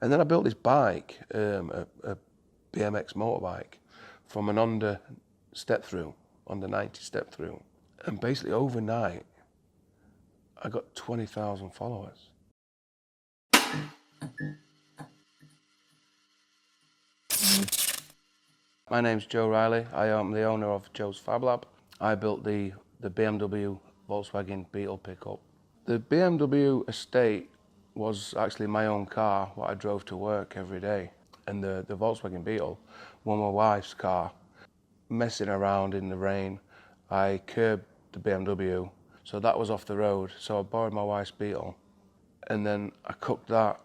And then I built this bike, a BMX motorbike, from an Honda step-through, Honda 90 step-through. And basically overnight, I got 20,000 followers. My name's Joe Riley. I am the owner of Joe's Fab Lab. I built the BMW Volkswagen Beetle pickup. The BMW estate was actually my own car, what I drove to work every day. And the Volkswagen Beetle was my wife's car. Messing around in the rain, I curbed the BMW, so that was off the road. So I borrowed my wife's Beetle, and then I cooked that,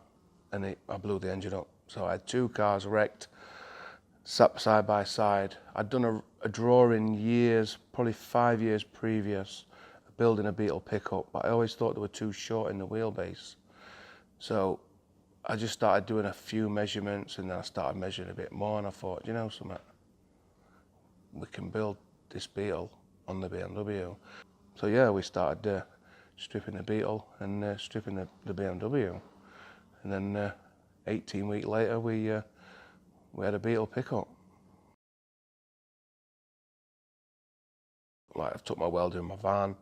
and I blew the engine up. So I had two cars wrecked, sat side by side. I'd done a drawing years, probably 5 years previous, building a Beetle pickup, but I always thought they were too short in the wheelbase. So I just started doing a few measurements, and then I started measuring a bit more, and I thought, you know something, we can build this Beetle on the BMW. So yeah, we started stripping the Beetle and stripping the BMW. And then 18 weeks later, we had a Beetle pickup. Like, I've took my welder in my van,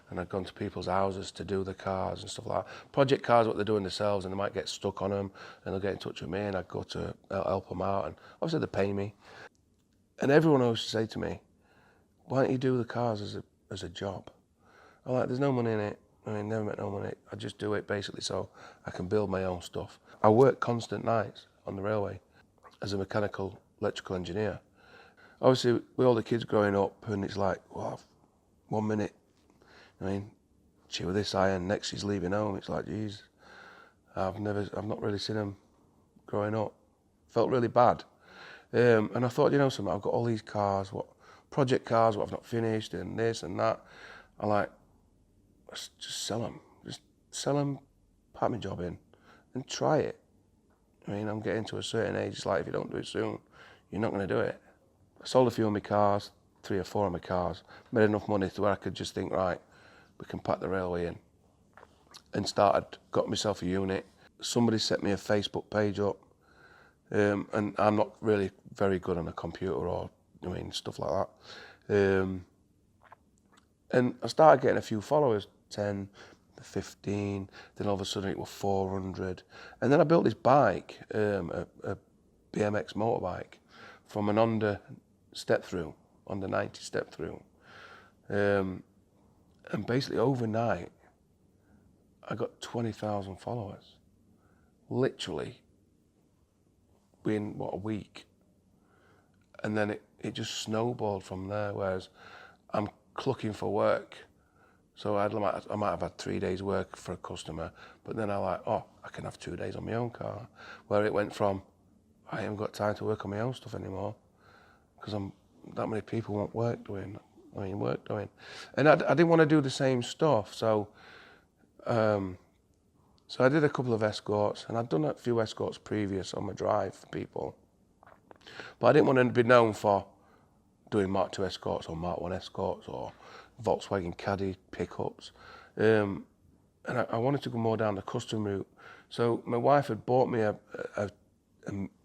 and I've gone to people's houses to do the cars and stuff like that. Project cars, what they're doing themselves, and they might get stuck on them, and they'll get in touch with me, and I go to help them out, and obviously they pay me. And everyone always say to me, why don't you do the cars as a job? I'm like, there's no money in it. I mean, never make no money. I just do it basically so I can build my own stuff. I work constant nights on the railway as a mechanical electrical engineer. Obviously, with all the kids growing up, and it's like, well, 1 minute, I mean, she with this iron, next she's leaving home. It's like, geez, I've not really seen them growing up. Felt really bad. And I thought, you know something, I've got all these cars, project cars, what I've not finished, and this and that. I like, let's just sell them. Just sell them, pack my job in, and try it. I mean, I'm getting to a certain age, it's like, if you don't do it soon, you're not going to do it. I sold a few of my cars, 3 or 4 of my cars, made enough money to where I could just think, right, we can pack the railway in. And got myself a unit. Somebody set me a Facebook page up. And I'm not really very good on a computer or, I mean, stuff like that. And I started getting a few followers, 10, 15, then all of a sudden it was 400. And then I built this bike, a BMX motorbike, from an Honda step-through, Honda 90 step-through. And basically overnight, I got 20,000 followers, literally. In a week, and then it just snowballed from there. Whereas I'm clucking for work, so I might have had 3 days work for a customer, but then I can have 2 days on my own car. Where it went from, I haven't got time to work on my own stuff anymore because that many people want work doing. And I didn't want to do the same stuff, so. So I did a couple of escorts, and I'd done a few escorts previous on my drive for people. But I didn't want to be known for doing Mark II escorts or Mark I escorts or Volkswagen Caddy pickups. And I wanted to go more down the custom route. So my wife had bought me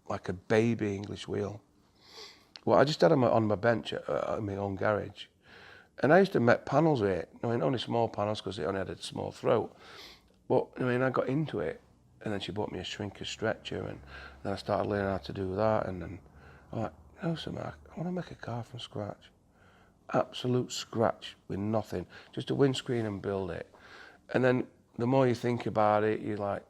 like a baby English wheel. Well, I just had them on my bench in my own garage. And I used to make panels with it. I mean, only small panels because it only had a small throat. But I mean, I got into it, and then she bought me a shrinker stretcher, and then I started learning how to do that, and then I'm like, no, sir, Mark, I want to make a car from scratch. Absolute scratch with nothing, just a windscreen and build it. And then the more you think about it, you're like,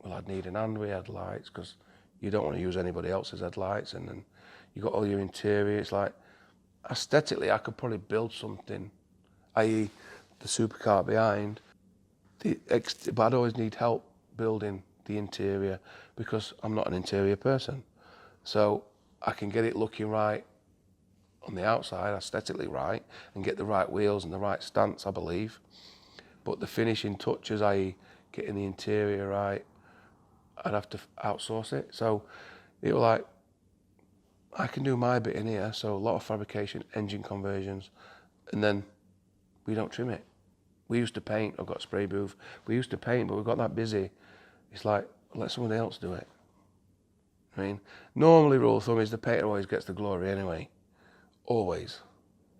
well, I'd need an Android headlights because you don't want to use anybody else's headlights, and then you got all your interior. It's like, aesthetically, I could probably build something, i.e. the supercar behind, but I'd always need help building the interior because I'm not an interior person. So I can get it looking right on the outside, aesthetically right, and get the right wheels and the right stance, I believe. But the finishing touches, i.e. getting the interior right, I'd have to outsource it. So it was like, I can do my bit in here, so a lot of fabrication, engine conversions, and then we don't trim it. We used to paint, I've got a spray booth, we used to paint, but we got that busy. It's like, let somebody else do it. I mean, normally rule of thumb is the painter always gets the glory anyway. Always.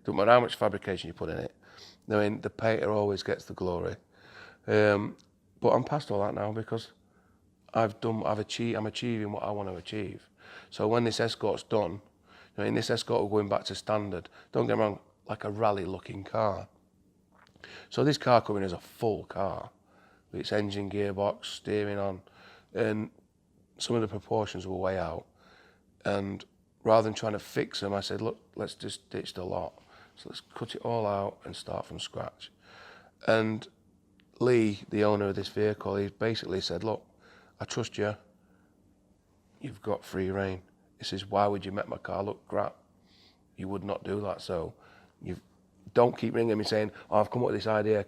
Don't matter how much fabrication you put in it. I mean, the painter always gets the glory. But I'm past all that now because I'm achieving what I want to achieve. So when this Escort's done, I mean, this Escort will going back to standard. Don't get me wrong, like a rally-looking car. So this car coming as a full car, with its engine, gearbox, steering on, and some of the proportions were way out. And rather than trying to fix them, I said, look, let's just ditch the lot. So let's cut it all out and start from scratch. And Lee, the owner of this vehicle, he basically said, look, I trust you. You've got free reign. He says, why would you make my car look crap? You would not do that. So you don't keep ringing me saying, oh, I've come up with this idea.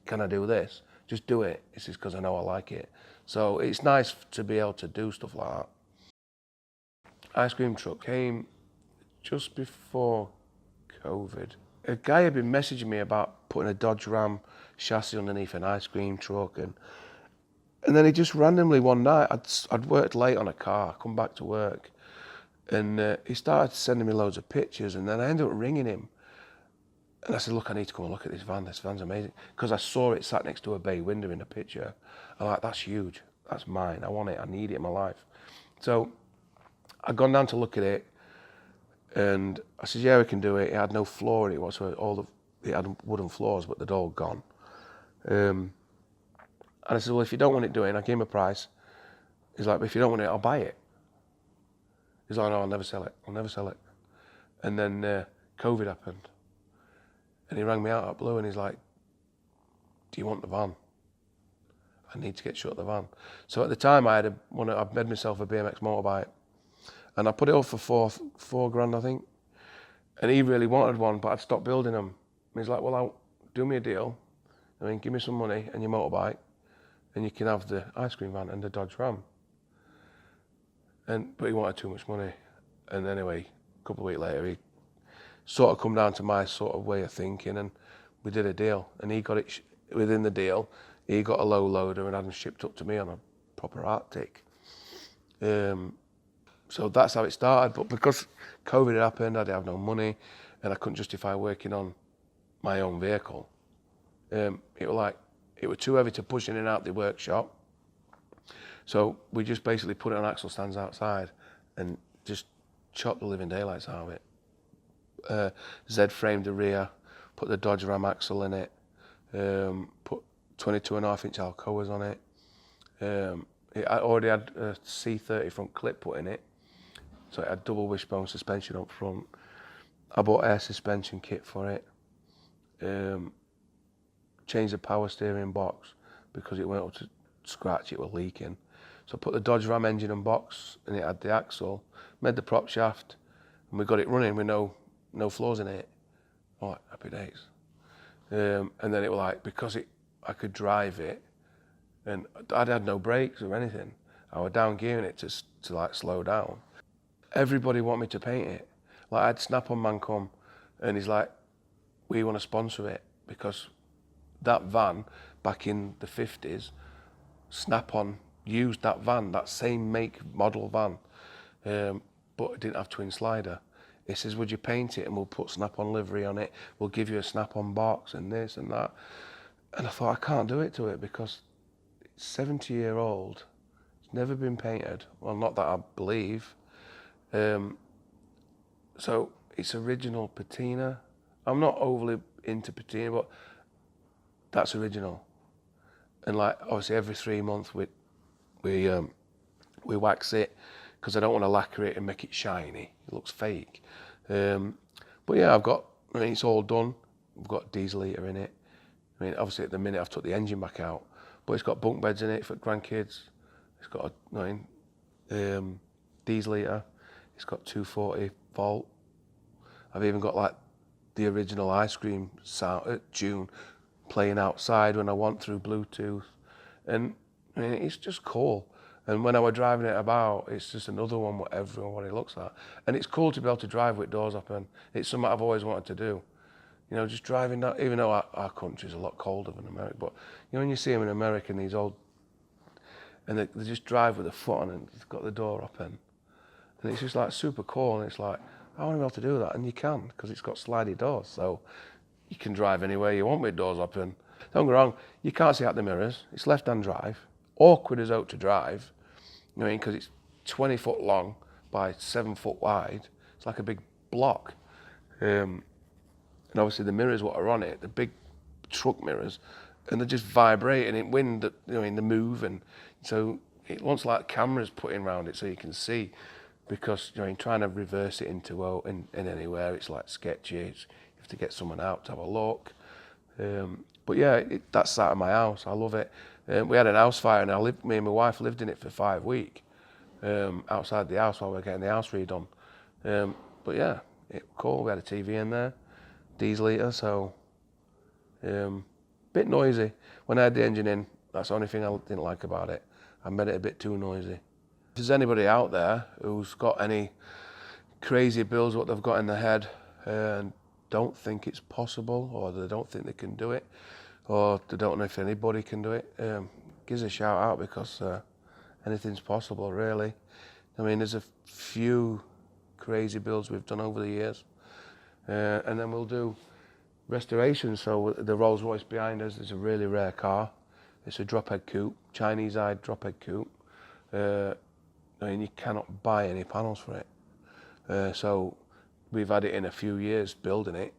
Can I do this? Just do it. He says, because I know I like it. So it's nice to be able to do stuff like that. Ice cream truck came just before COVID. A guy had been messaging me about putting a Dodge Ram chassis underneath an ice cream truck, and then he just randomly one night, I'd worked late on a car, come back to work, and he started sending me loads of pictures, and then I ended up ringing him, and I said, look, I need to come and look at this van's amazing, because I saw it sat next to a bay window in a picture. I'm like, that's huge, that's mine, I want it, I need it in my life. So I'd gone down to look at it, and I said, yeah, we can do it. It had no floor in it whatsoever. It had wooden floors, but they'd all gone. And I said, well, if you don't want it doing, I gave him a price. He's like, but if you don't want it, I'll buy it. He's like, no, I'll never sell it. I'll never sell it. And then COVID happened. And he rang me out at blue, and he's like, do you want the van? I need to get shut of the van. So at the time, I'd made myself a BMX motorbike. And I put it up for four grand, I think. And he really wanted one, but I'd stopped building them. And he's like, well, do me a deal. I mean, give me some money and your motorbike, and you can have the ice cream van and the Dodge Ram. But he wanted too much money. And anyway, a couple of weeks later, he sort of come down to my sort of way of thinking, and we did a deal. And he got it, within the deal, he got a low loader and had them shipped up to me on a proper Arctic. So that's how it started. But because COVID had happened, I didn't have no money, and I couldn't justify working on my own vehicle. It was too heavy to push in and out the workshop. So we just basically put it on axle stands outside and just chopped the living daylights out of it. Z-framed the rear, put the Dodge Ram axle in it, put 22.5-inch Alcoas on it. I already had a C30 front clip put in it, so it had double wishbone suspension up front. I bought air suspension kit for it. Changed the power steering box because it went up to scratch, it was leaking. So I put the Dodge Ram engine and box, and it had the axle, made the prop shaft, and we got it running with no flaws in it. Oh, happy days. And then it was like, because I could drive it, and I'd had no brakes or anything. I was down gearing it to like slow down. Everybody wanted me to paint it. Like I had Snap-on man come, and he's like, we want to sponsor it, because that van back in the 50s, Snap-on used that van, that same make model van, but it didn't have twin slider. He says, would you paint it and we'll put Snap-on livery on it, we'll give you a Snap-on box and this and that. And I thought, I can't do it to it because it's 70-year-old, it's never been painted, well, not that I believe. So it's original patina. I'm not overly into patina, but that's original. And like obviously every 3 months we wax it because I don't want to lacquer it and make it shiny. It looks fake. But yeah, I mean, it's all done. We've got diesel heater in it. I mean, obviously at the minute I've took the engine back out, but it's got bunk beds in it for grandkids. It's got a diesel heater. It's got 240 volt. I've even got like the original ice cream sound tune playing outside when I want through Bluetooth. And I mean, it's just cool. And when I was driving it about, it's just another one what everybody looks at. And it's cool to be able to drive with doors open. It's something I've always wanted to do. You know, just driving down, even though our country's a lot colder than America, but you know, when you see them in America, these old, and they just drive with a foot on and they've got the door open. and it's just like super cool. And it's like, I want to be able to do that, and you can, because it's got slidey doors, so you can drive anywhere you want with doors open. Don't get me wrong, you can't see out the mirrors. It's left-hand drive, awkward as out to drive. You know what I mean? Because it's 20 foot long by 7 foot wide. It's like a big block. And obviously the mirrors what are on it, the big truck mirrors, and they're just vibrating in wind, you know, in the move, and so it looks like cameras putting around it so you can see, because you know, in trying to reverse it into in anywhere, it's like sketchy. You have to get someone out to have a look. But yeah, that's sat in my house. I love it. We had an house fire, and me and my wife lived in it for 5 weeks outside the house while we were getting the house redone. But yeah, it was cool. We had a TV in there, diesel eater, so bit noisy. When I had the engine in, that's the only thing I didn't like about it. I made it a bit too noisy. If there's anybody out there who's got any crazy builds what they've got in their head and don't think it's possible, or they don't think they can do it, or they don't know if anybody can do it, give us a shout out, because anything's possible, really. I mean, there's a few crazy builds we've done over the years, and then we'll do restorations. So the Rolls Royce behind us is a really rare car. It's a drop-head coupe, Chinese-eyed drop-head coupe. And you cannot buy any panels for it. So we've had it in a few years building it,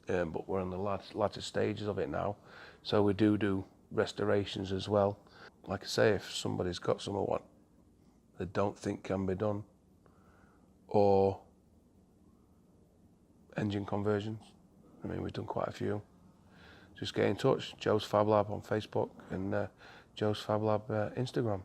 but we're on the latter stages of it now. So we do restorations as well. Like I say, if somebody's got something what they don't think can be done, or engine conversions, I mean, we've done quite a few. Just get in touch. Joe's Fab Lab on Facebook and Joe's Fab Lab Instagram.